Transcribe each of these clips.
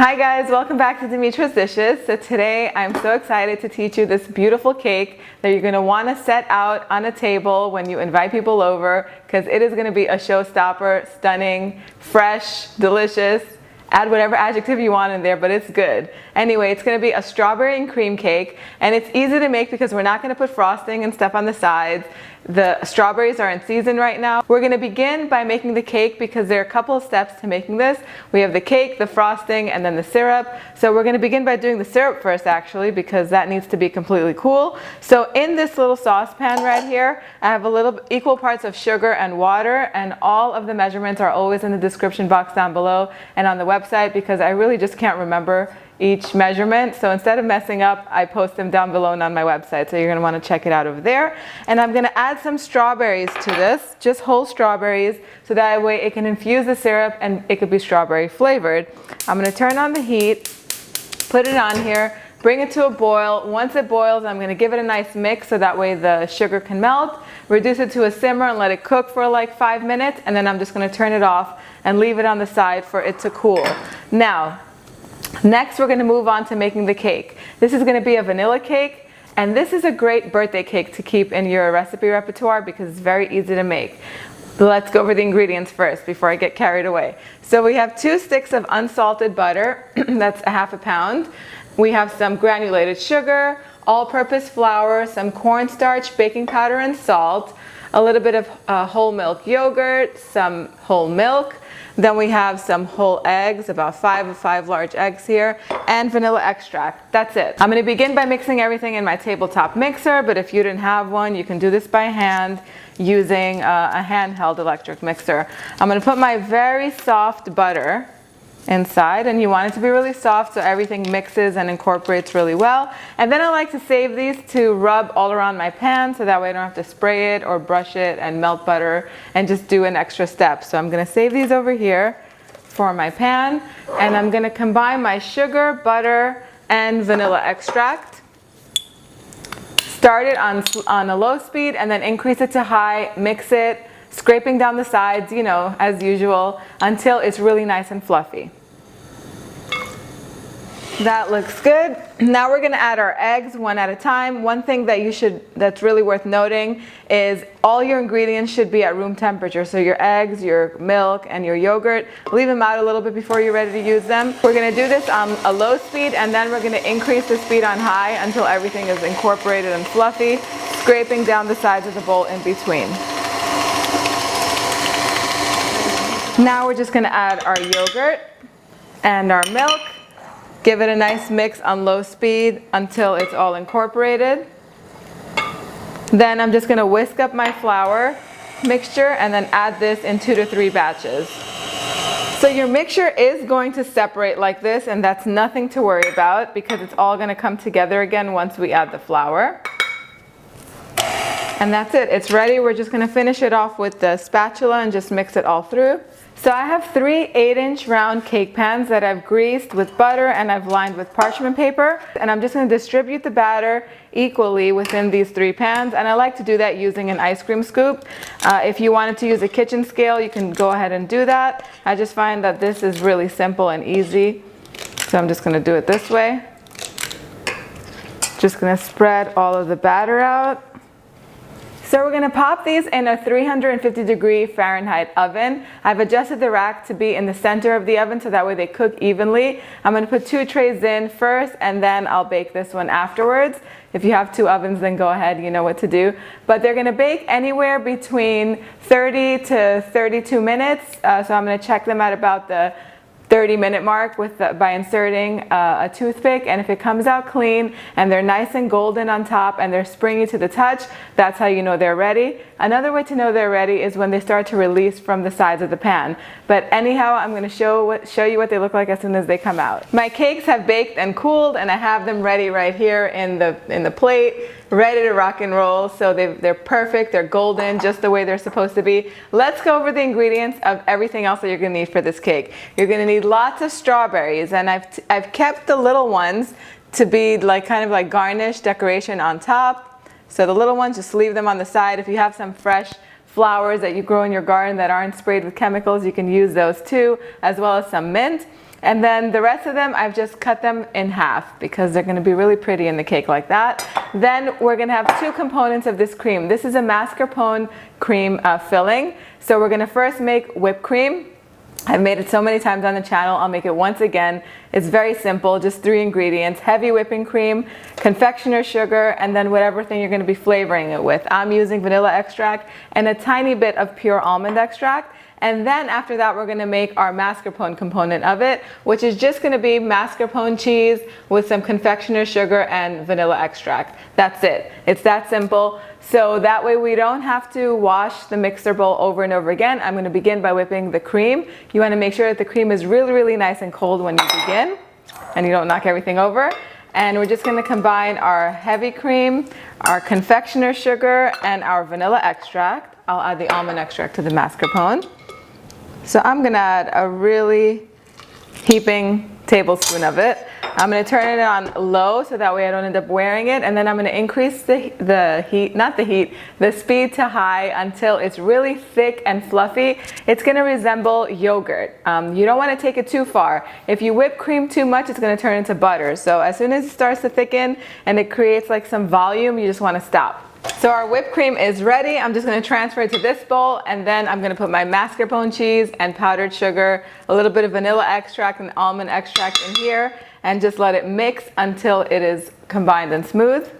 Hi guys, welcome back to Dimitra's Dishes. So today I'm so excited to teach you this beautiful cake that you're going to want to set out on a table when you invite people over, because it is going to be a showstopper, stunning, fresh, delicious. Add whatever adjective you want in there, but it's good. Anyway, it's going to be a strawberry and cream cake, and it's easy to make because we're not going to put frosting and stuff on the sides. The strawberries are in season right now. We're going to begin by making the cake because there are a couple of steps to making this. We have the cake, the frosting, and then the syrup. So we're going to begin by doing the syrup first, actually, because that needs to be completely cool. So in this little saucepan right here, I have a little equal parts of sugar and water, and all of the measurements are always in the description box down below and on the website, because I really just can't remember each measurement. So instead of messing up, I post them down below and on my website. So you're going to want to check it out over there. And I'm going to add some strawberries to this, just whole strawberries, so that way it can infuse the syrup and it could be strawberry flavored. I'm going to turn on the heat, put it on here, bring it to a boil. Once it boils, I'm going to give it a nice mix so that way the sugar can melt. Reduce it to a simmer and let it cook for like 5 minutes. And then I'm just going to turn it off and leave it on the side for it to cool. Now, next, we're going to move on to making the cake. This is going to be a vanilla cake, and this is a great birthday cake to keep in your recipe repertoire because it's very easy to make. But let's go over the ingredients first before I get carried away. So we have 2 sticks of unsalted butter, that's a ½ pound. We have some granulated sugar, all-purpose flour, some cornstarch, baking powder, and salt, a little bit of whole milk yogurt, some whole milk. Then we have some whole eggs, about 5 large eggs here, and vanilla extract. That's it. I'm going to begin by mixing everything in my tabletop mixer, but if you didn't have one, you can do this by hand using a handheld electric mixer. I'm going to put my very soft butter inside, and you want it to be really soft so everything mixes and incorporates really well. And then I like to save these to rub all around my pan so that way I don't have to spray it or brush it and melt butter and just do an extra step. So I'm going to save these over here for my pan, and I'm going to combine my sugar, butter, and vanilla extract. Start it on a low speed and then increase it to high, mix it, scraping down the sides, you know, as usual, until it's really nice and fluffy. That looks good. Now we're going to add our eggs one at a time. One thing that's really worth noting is all your ingredients should be at room temperature. So your eggs, your milk, and your yogurt, leave them out a little bit before you're ready to use them. We're going to do this on a low speed, and then we're going to increase the speed on high until everything is incorporated and fluffy, scraping down the sides of the bowl in between. Now we're just going to add our yogurt and our milk. Give it a nice mix on low speed until it's all incorporated. Then I'm just going to whisk up my flour mixture and then add this in 2 to 3 batches. So your mixture is going to separate like this, and that's nothing to worry about because it's all going to come together again once we add the flour. And that's it. It's ready. We're just going to finish it off with the spatula and just mix it all through. So I have 3 8-inch round cake pans that I've greased with butter and I've lined with parchment paper. And I'm just going to distribute the batter equally within these 3 pans. And I like to do that using an ice cream scoop. If you wanted to use a kitchen scale, you can go ahead and do that. I just find that this is really simple and easy. So I'm just going to do it this way. Just going to spread all of the batter out. So we're going to pop these in a 350-degree Fahrenheit oven. I've adjusted the rack to be in the center of the oven so that way they cook evenly. I'm going to put 2 trays in first, and then I'll bake this one afterwards. If you have 2 ovens, then go ahead, you know what to do. But they're going to bake anywhere between 30 to 32 minutes. So I'm going to check them at about the 30-minute mark by inserting a toothpick, and if it comes out clean and they're nice and golden on top and they're springy to the touch, that's how you know they're ready. Another way to know they're ready is when they start to release from the sides of the pan. But anyhow, I'm going to show you what they look like as soon as they come out. My cakes have baked and cooled, and I have them ready right here in the plate, ready to rock and roll. So they're perfect, they're golden, just the way they're supposed to be. Let's go over the ingredients of everything else that you're going to need for this cake. You're going to need lots of strawberries, and I've kept the little ones to be kind of like garnish decoration on top. So the little ones, just leave them on the side. If you have some fresh flowers that you grow in your garden that aren't sprayed with chemicals, you can use those too, as well as some mint. And then the rest of them, I've just cut them in half because they're gonna be really pretty in the cake like that. Then we're gonna have two components of this cream. This is a mascarpone cream filling. So we're gonna first make whipped cream. I've made it so many times on the channel, I'll make it once again. It's very simple, just 3 ingredients: heavy whipping cream, confectioner sugar, and then whatever thing you're gonna be flavoring it with. I'm using vanilla extract and a tiny bit of pure almond extract. And then after that, we're gonna make our mascarpone component of it, which is just gonna be mascarpone cheese with some confectioner sugar and vanilla extract. That's it. It's that simple. So that way we don't have to wash the mixer bowl over and over again. I'm gonna begin by whipping the cream. You wanna make sure that the cream is really, really nice and cold when you begin and you don't knock everything over. And we're just gonna combine our heavy cream, our confectioner sugar, and our vanilla extract. I'll add the almond extract to the mascarpone. So I'm gonna add a really heaping tablespoon of it. I'm gonna turn it on low so that way I don't end up wearing it, and then I'm gonna increase the heat, not the heat, the speed to high until it's really thick and fluffy. It's gonna resemble yogurt. You don't wanna take it too far. If you whip cream too much, it's gonna turn into butter. So as soon as it starts to thicken and it creates like some volume, you just wanna stop. So our whipped cream is ready. I'm just gonna transfer it to this bowl, and then I'm gonna put my mascarpone cheese and powdered sugar, a little bit of vanilla extract and almond extract in here, and just let it mix until it is combined and smooth.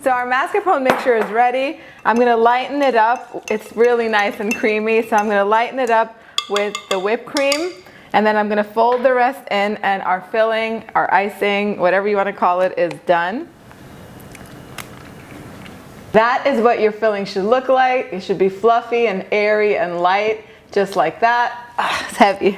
So our mascarpone mixture is ready. I'm gonna lighten it up. It's really nice and creamy, so I'm gonna lighten it up with the whipped cream, and then I'm gonna fold the rest in, and our filling, our icing, whatever you wanna call it, is done. That is what your filling should look like. It should be fluffy and airy and light, just like that. It's heavy.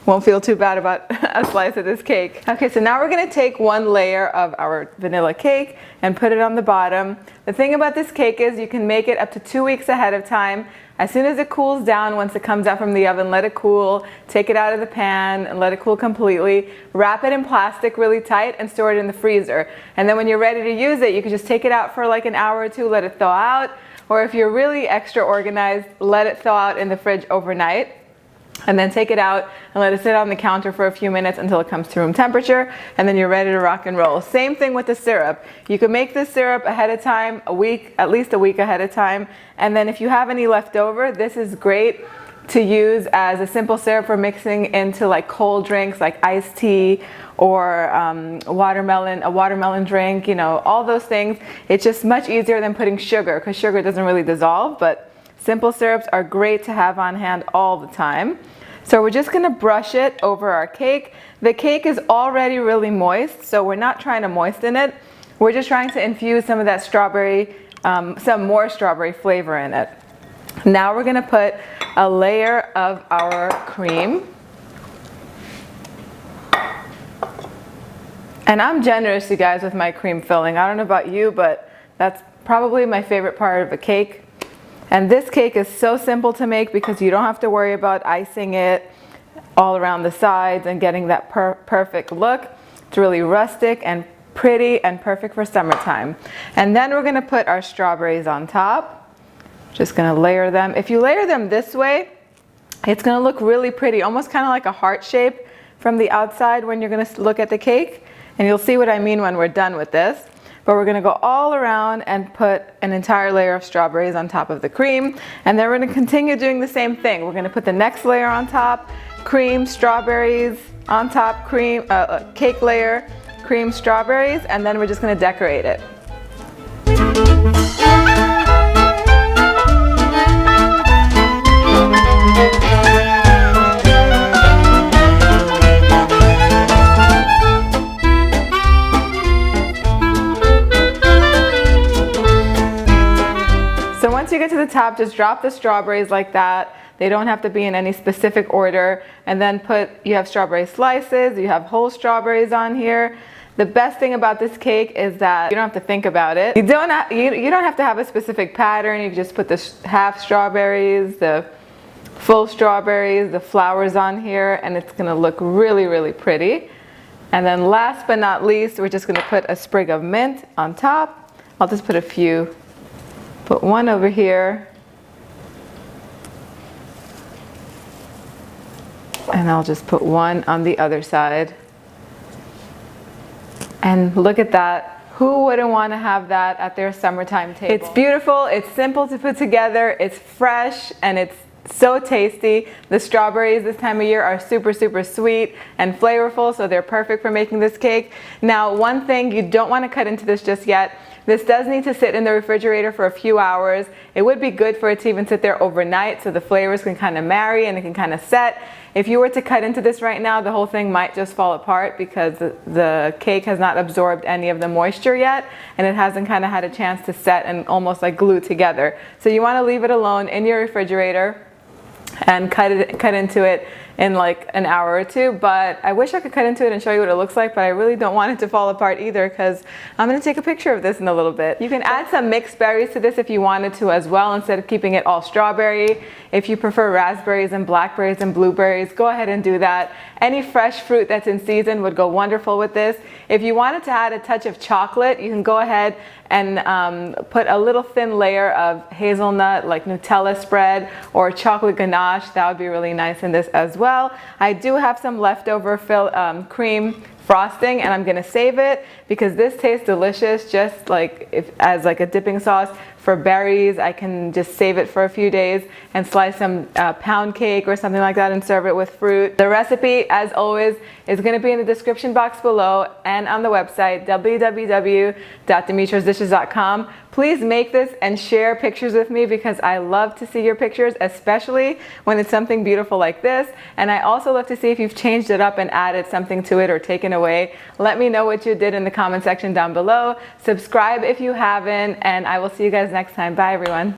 Won't feel too bad about a slice of this cake. Okay, so now we're gonna take one layer of our vanilla cake and put it on the bottom. The thing about this cake is you can make it up to 2 weeks ahead of time. As soon as it cools down, once it comes out from the oven, let it cool, take it out of the pan and let it cool completely. Wrap it in plastic really tight and store it in the freezer. And then when you're ready to use it, you can just take it out for like an hour or two, let it thaw out. Or if you're really extra organized, let it thaw out in the fridge overnight. And then take it out and let it sit on the counter for a few minutes until it comes to room temperature, and then you're ready to rock and roll. Same thing with the syrup. You can make this syrup ahead of time, a week, at least a week ahead of time, and then if you have any left over, this is great to use as a simple syrup for mixing into like cold drinks like iced tea or a watermelon drink, you know, all those things. It's just much easier than putting sugar, because sugar doesn't really dissolve, but simple syrups are great to have on hand all the time. So we're just gonna brush it over our cake. The cake is already really moist, so we're not trying to moisten it. We're just trying to infuse some of that strawberry, some more strawberry flavor in it. Now we're gonna put a layer of our cream. And I'm generous, you guys, with my cream filling. I don't know about you, but that's probably my favorite part of a cake. And this cake is so simple to make because you don't have to worry about icing it all around the sides and getting that perfect look. It's really rustic and pretty and perfect for summertime. And then we're gonna put our strawberries on top. Just gonna layer them. If you layer them this way, it's gonna look really pretty, almost kind of like a heart shape from the outside when you're gonna look at the cake. And you'll see what I mean when we're done with this. But we're gonna go all around and put an entire layer of strawberries on top of the cream. And then we're gonna continue doing the same thing. We're gonna put the next layer on top, cream, strawberries, on top, cream, cake layer, cream, strawberries, and then we're just gonna decorate it. Once you get to the top, just drop the strawberries like that. They don't have to be in any specific order. And then you have strawberry slices, you have whole strawberries on here. The best thing about this cake is that you don't have to think about it. You don't have to have a specific pattern. You can just put the half strawberries, the full strawberries, the flowers on here, and it's gonna look really, really pretty. And then last but not least, we're just gonna put a sprig of mint on top. I'll just put a few. Put one over here And I'll just put one on the other side. And look at that. Who wouldn't want to have that at their summertime table? It's beautiful, it's simple to put together, it's fresh, and it's so tasty. The strawberries this time of year are super, super sweet and flavorful, so they're perfect for making this cake. Now, one thing, you don't want to cut into this just yet. This does need to sit in the refrigerator for a few hours. It would be good for it to even sit there overnight so the flavors can kind of marry and it can kind of set. If you were to cut into this right now, the whole thing might just fall apart because the cake has not absorbed any of the moisture yet, and it hasn't kind of had a chance to set and almost like glue together. So you want to leave it alone in your refrigerator and cut into it in like an hour or two. But I wish I could cut into it and show you what it looks like, but I really don't want it to fall apart either, because I'm going to take a picture of this in a little bit. You can add some mixed berries to this if you wanted to as well, instead of keeping it all strawberry. If you prefer raspberries and blackberries and blueberries, go ahead and do that. Any fresh fruit that's in season would go wonderful with this. If you wanted to add a touch of chocolate, you can go ahead and put a little thin layer of hazelnut, like Nutella spread, or chocolate ganache. That would be really nice in this as well. I do have some leftover cream frosting, and I'm gonna save it because this tastes delicious, just like as like a dipping sauce for berries. I can just save it for a few days and slice some pound cake or something like that and serve it with fruit. The recipe, as always, is going to be in the description box below and on the website www.dimitrasdishes.com. Please make this and share pictures with me because I love to see your pictures, especially when it's something beautiful like this. And I also love to see if you've changed it up and added something to it or taken away. Let me know what you did in the comment section down below. Subscribe if you haven't, and I will see you guys next time. Bye, everyone.